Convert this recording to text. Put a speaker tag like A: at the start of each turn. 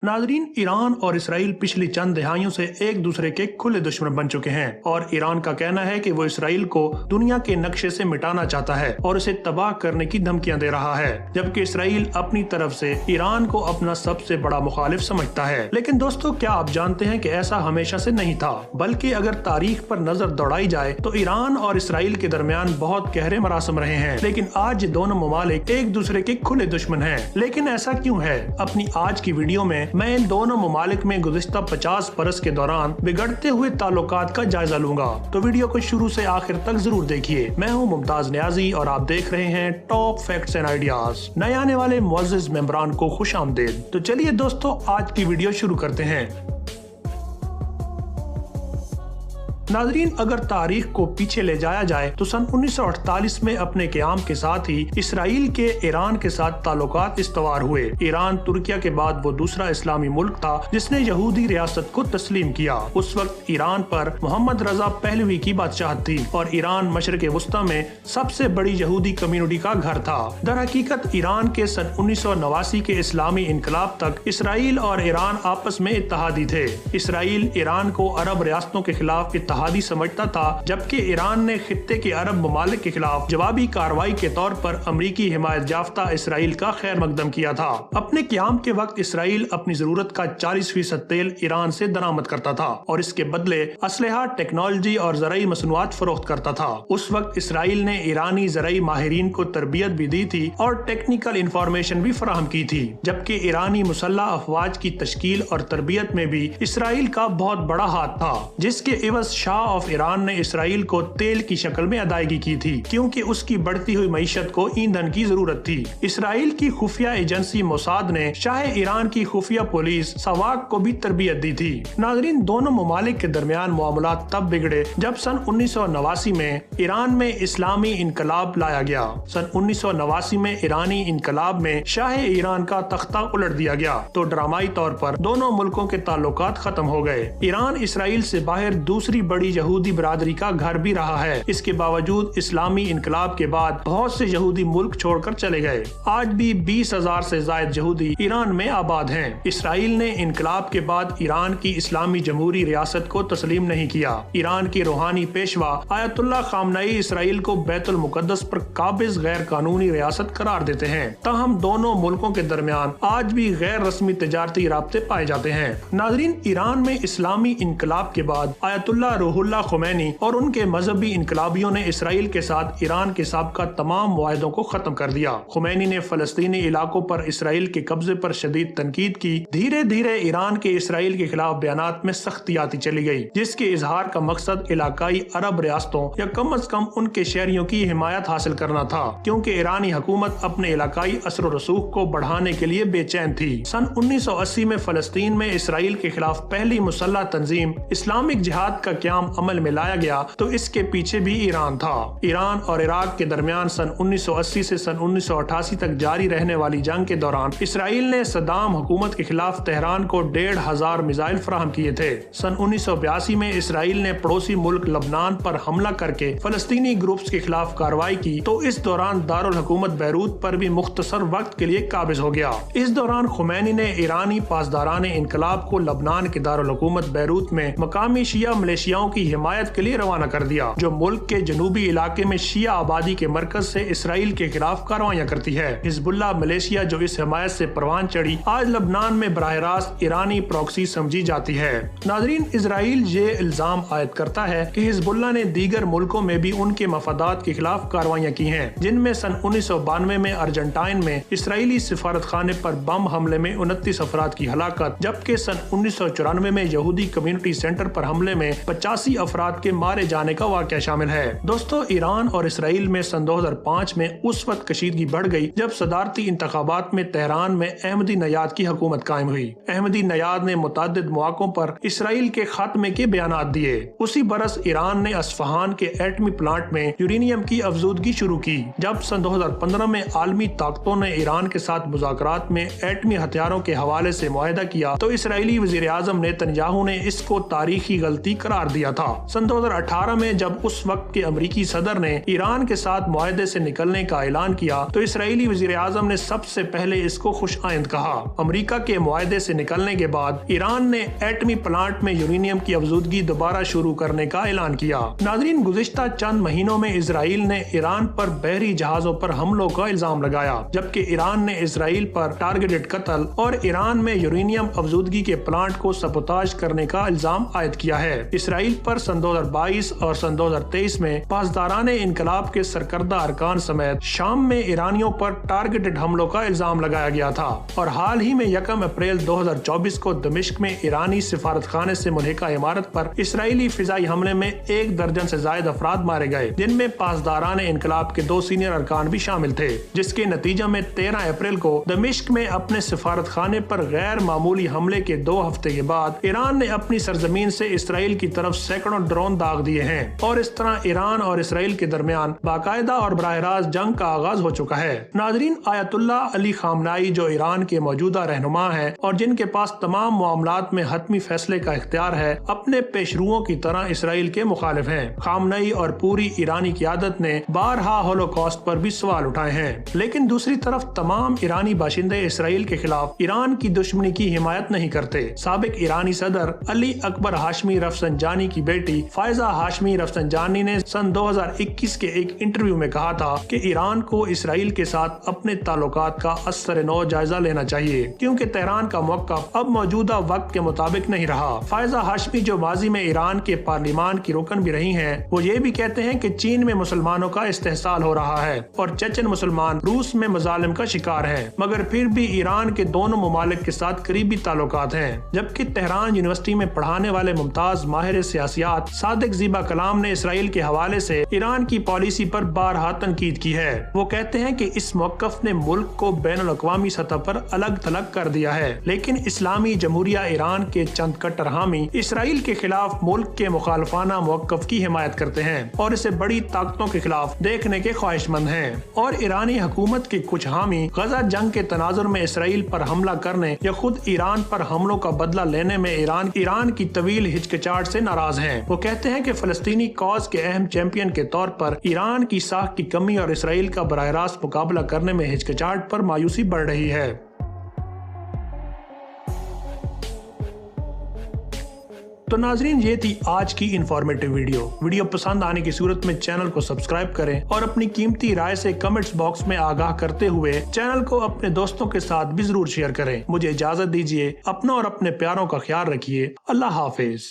A: नाजरीन, ईरान और इसराइल पिछली चंद दहाइयों से एक दूसरे के खुले दुश्मन बन चुके हैं और ईरान का कहना है कि वो इसराइल को दुनिया के नक्शे से मिटाना चाहता है और उसे तबाह करने की धमकियां दे रहा है, जबकि इसराइल अपनी तरफ से ईरान को अपना सबसे बड़ा मुखालिफ समझता है। लेकिन दोस्तों, क्या आप जानते हैं कि ऐसा हमेशा से नहीं था, बल्कि अगर तारीख पर नजर दौड़ाई जाए तो ईरान और इसराइल के दरमियान बहुत गहरे मरासम रहे हैं। लेकिन आज दोनों ममालिक एक दूसरे के खुले दुश्मन हैं। लेकिन ऐसा क्यों है? अपनी आज की वीडियो में मैं इन दोनों ममालिक में गुज़िश्ता 50 बरस के दौरान बिगड़ते हुए ताल्लुकात का जायजा लूंगा, तो वीडियो को शुरू से आखिर तक जरूर देखिए। मैं हूं मुमताज नियाजी और आप देख रहे हैं टॉप फैक्ट्स एंड आइडियाज। नए आने वाले मुअज़्ज़िज़ मेंबरान को खुश आमदीद। तो चलिए दोस्तों, आज की वीडियो शुरू करते हैं। नाजरीन, अगर तारीख को पीछे ले जाया जाए तो सन 1948 में अपने क़याम के साथ ही इसराइल के ईरान के साथ ताल्लुकात इस्तवार हुए। ईरान तुर्किया के बाद वो दूसरा इस्लामी मुल्क था जिसने यहूदी रियासत को तस्लीम किया। उस वक्त ईरान पर मोहम्मद रजा पहलवी की बादशाहत थी और ईरान मशरिक़ वस्ता में सबसे बड़ी यहूदी कम्युनिटी का घर था। दरहकीकत ईरान के सन 1989 के इस्लामी इनकलाब तक इसराइल और ईरान आपस में इत्तहादी थे। इसराइल ईरान को अरब रियासतों के खिलाफ इत्तहादी समझता था, जबकि ईरान ने खित्ते के अरब ममालिक के खिलाफ जवाबी कार्रवाई के तौर पर अमरीकी हिमायत याफ्ता इसराइल का खैर मकदम किया था। अपने क़याम के वक्त इसराइल अपनी जरूरत का 40% तेल ईरान से दरामद करता था और इसके बदले असलहा, टेक्नोलॉजी और ज़राई मसनूआत फरोख्त करता था। उस वक्त इसराइल ने ईरानी ज़राई माहिरीन को तरबियत भी दी थी और टेक्निकल इंफॉर्मेशन भी फराहम की थी, जबकि ईरानी मुसल्लह अफवाज की तश्कील और तरबियत में भी इसराइल का बहुत बड़ा हाथ था, जिसके एवज शाह ऑफ ईरान ने इसराइल को तेल की शक्ल में अदायगी की थी, क्योंकि उसकी बढ़ती हुई मईशत को ईंधन की जरूरत थी। इसराइल की खुफिया एजेंसी मोसाद ने शाह ईरान की खुफिया पुलिस सवाक को भी तरबियत दी थी। नाजरीन, दोनों ममालिक के दरमियान मामलात तब बिगड़े जब सन 1989 में ईरान में इस्लामी इनकलाब लाया गया। सन 1989 में ईरानी इनकलाब में शाह ईरान का तख्ता उलट दिया गया तो ड्रामाई तौर पर दोनों मुल्कों के ताल्लुकात खत्म हो गए। ईरान इसराइल से बाहर दूसरी बड़ी यहूदी बिरादरी का घर भी रहा है। इसके बावजूद इस्लामी इनकलाब के बाद बहुत से यहूदी मुल्क छोड़कर चले गए। आज भी 20,000 से ज्यादा यहूदी ईरान में आबाद हैं। इसराइल ने इनकलाब के बाद ईरान की इस्लामी जमहूरी रियासत को तस्लीम नहीं किया। ईरान के रूहानी पेशवा आयतुल्लाह खामनई इसराइल को बैतुल मुकद्दस पर काबिज गैर कानूनी रियासत करार देते हैं। ताहम दोनों मुल्कों के दरमियान आज भी गैर रस्मी तिजारती राब्ते पाए जाते हैं। नाजरीन, ईरान में इस्लामी इनकलाब के बाद आयतुल्लाह रूहुल्लाह खुमैनी और उनके मजहबी इनकलाबियों ने इसराइल के साथ ईरान के साबका तमाम मुआहदों को खत्म कर दिया। खुमैनी ने फलस्तीनी इलाकों पर इसराइल के कब्जे पर शदीद तनकीद की। धीरे धीरे ईरान के इसराइल के खिलाफ बयानात में सख्ती आती चली गई, जिसके इजहार का मकसद इलाकाई अरब रियासतों या कम अज कम उनके शहरियों की हिमायत हासिल करना था, क्योंकि ईरानी हुकूमत अपने इलाकाई असर व रसूख को बढ़ाने के लिए बेचैन थी। सन 1980 में फलस्तीन में इसराइल के खिलाफ पहली मुसल्लह तंजीम इस्लामिक जिहाद का क़याम अमल में लाया गया तो इसके पीछे भी ईरान था। ईरान और इराक के दरमियान सन 1980 से सन 1988 तक जारी रहने वाली जंग के दौरान इसराइल ने सद्दाम हुकूमत के खिलाफ तेहरान को 1,500 मिसाइल फराहम किए थे। सन 1982 में इसराइल ने पड़ोसी मुल्क लबनान पर हमला करके फलस्तीनी ग्रुप्स के खिलाफ कार्रवाई की तो इस दौरान दारुल हुकूमत बैरूत पर भी मुख्तसर वक्त के लिए काबिज हो गया। इस दौरान खुमैनी ने ईरानी पासदारान इनकलाब को लबनान के दारुल हुकूमत बैरूत में मकामी शिया मलेशियाओं की हिमायत के लिए रवाना कर दिया, जो मुल्क के जनूबी इलाके में शिया आबादी के मरकज से इसराइल के खिलाफ कार्रवाइयां करती है। हिजबुल्लाह मलेशिया जो इस हिमायत से परवान चढ़ी, आज लबनान में बराह रास्त ईरानी प्रॉक्सी समझी जाती है। नाजरीन, इसराइल ये इल्जाम आयद करता है कि हिजबुल्लाह ने दीगर मुल्कों में भी उनके मफादात के खिलाफ कार्रवाइयां की हैं, जिनमें सन 1992 में अर्जेंटाइन में इसराइली सिफारत खाने पर बम हमले में 29 अफराद की हलाकत, जबकि सन 1994 में यहूदी कम्युनिटी सेंटर पर हमले में 85 अफराद के मारे जाने का वाक़या शामिल है। दोस्तों, ईरान और इसराइल में सन 2005 में उस वक्त कशीदगी बढ़ गई जब सदारती इंतखाबात में तेहरान में अहमदी नयाद की हुकूमत कायम हुई। अहमदी नयाद ने मुतअद्दिद मौक़ों पर इसराइल के खात्मे के बयानात दिए। उसी बरस ईरान ने अस्फहान के एटमी प्लांट में यूरेनियम की अफजूदगी शुरू की। जब सन 2015 में आलमी ताकतों ने ईरान के साथ मुज़ाकरात में एटमी हथियारों के हवाले से मुआहदा किया तो इसराइली वज़ीर आज़म नेतन्याहू ने इसको तारीखी गलती करार दिया। दिया था। सन 2018 में जब उस वक्त के अमरीकी सदर ने ईरान के साथ मुआहदे से निकलने का ऐलान किया तो इसराइली वजीर आजम ने सबसे पहले इसको खुश आइंद कहा। अमरीका के मुआहदे से निकलने के बाद ईरान ने एटमी प्लांट में यूरेनियम की अफजूदगी दोबारा शुरू करने का ऐलान किया। नाज़रीन, गुज़िश्ता चंद महीनों में इसराइल ने ईरान पर बहरी जहाजों पर हमलों का इल्जाम लगाया, जबकि ईरान ने इसराइल पर टारगेटेड कत्ल और ईरान में यूरेनियम अफजूदगी के प्लांट को सबोताज करने का इल्जाम आयद किया है। इसराइल पर सन 2022 और सन 2023 में पासदाराने इनकलाब के सरकर्दा अरकान समेत शाम में ईरानियों पर टारगेटेड हमलों का इल्जाम लगाया गया था और हाल ही में 1 अप्रैल 2024 को दमिश्क में ईरानी सिफारतखाने से मुल्हिका इमारत पर इसराइली फिजाई हमले में 1 दर्जन से ज्यादा अफराद मारे गए, जिनमें पासदाराने इनकलाब के 2 सीनियर अरकान भी शामिल थे, जिसके नतीजे में 13 अप्रैल को दमिश्क में अपने सिफारतखाने पर गैर मामूली हमले के 2 हफ्ते के बाद ईरान ने अपनी सरजमीन से इसराइल की तरफ सैकड़ों ड्रोन दाग दिए हैं और इस तरह ईरान और इसराइल के दरमियान बाकायदा और बराह रास्त जंग का आगाज हो चुका है। नाज़रीन, आयतुल्लाह अली खामनाई जो ईरान के मौजूदा रहनुमा हैं और जिनके पास तमाम मामलात में हतमी फैसले का इख्तियार है, अपने पेशरुओं की तरह इसराइल के मुखालिफ हैं। खामनाई और पूरी ईरानी क़यादत ने बारहा होलोकॉस्ट पर भी सवाल उठाए हैं, लेकिन दूसरी तरफ तमाम ईरानी बाशिंदे इसराइल के खिलाफ ईरान की दुश्मनी की हिमायत नहीं करते। साबिक ईरानी सदर अली अकबर हाशमी रफसंजानी की बेटी फायजा हाशमी रफसंजानी ने सन 2021 के एक इंटरव्यू में कहा था कि ईरान को इसराइल के साथ अपने ताल्लुकात का असर नौ जायजा लेना चाहिए, क्योंकि तेहरान का मौक़िफ़ अब मौजूदा वक्त के मुताबिक नहीं रहा। फायजा हाशमी, जो माजी में ईरान के पार्लिमान की रुकन भी रही हैं, वो ये भी कहते हैं कि चीन में मुसलमानों का इस्तेहसाल हो रहा है और चेचन मुसलमान रूस में मजालिम का शिकार हैं, मगर फिर भी ईरान के दोनों ममालिक के साथ करीबी ताल्लुकात हैं। जबकि तेहरान यूनिवर्सिटी में पढ़ाने वाले मुमताज माहिर सियासियात सादिक ज़ीबा कलाम ने इसराइल के हवाले से ईरान की पॉलिसी पर बारहा तनकीद की है। वो कहते हैं कि इस मौक़िफ़ ने मुल्क को बैनुल अक़वामी सतह पर अलग थलग कर दिया है, लेकिन इस्लामी जमहूरिया ईरान के चंद कट्टर हामी इसराइल के खिलाफ मुल्क के मुखालफाना मौक़िफ़ की हिमायत करते हैं और इसे बड़ी ताकतों के खिलाफ देखने के ख्वाहिशमंद हैं। और ईरानी हुकूमत के कुछ हामी गजा जंग के तनाजुर में इसराइल पर हमला करने या खुद ईरान पर हमलों का बदला लेने में ईरान की तवील हिचकिचाहट से नाराज हैं। वो कहते हैं कि फलस्तीनी कॉज के अहम चैंपियन के तौर पर ईरान की साख की कमी और इसराइल का बराह रास्त मुकाबला करने में हिचकिचाहट पर मायूसी बढ़ रही है। तो नाजरीन, ये थी आज की इंफॉर्मेटिव वीडियो पसंद आने की सूरत में चैनल को सब्सक्राइब करें और अपनी कीमती राय से कमेंट्स बॉक्स में आगाह करते हुए चैनल को अपने दोस्तों के साथ भी जरूर शेयर करें। मुझे इजाजत दीजिए, अपना और अपने प्यारों का ख्याल रखिए। अल्लाह हाफिज।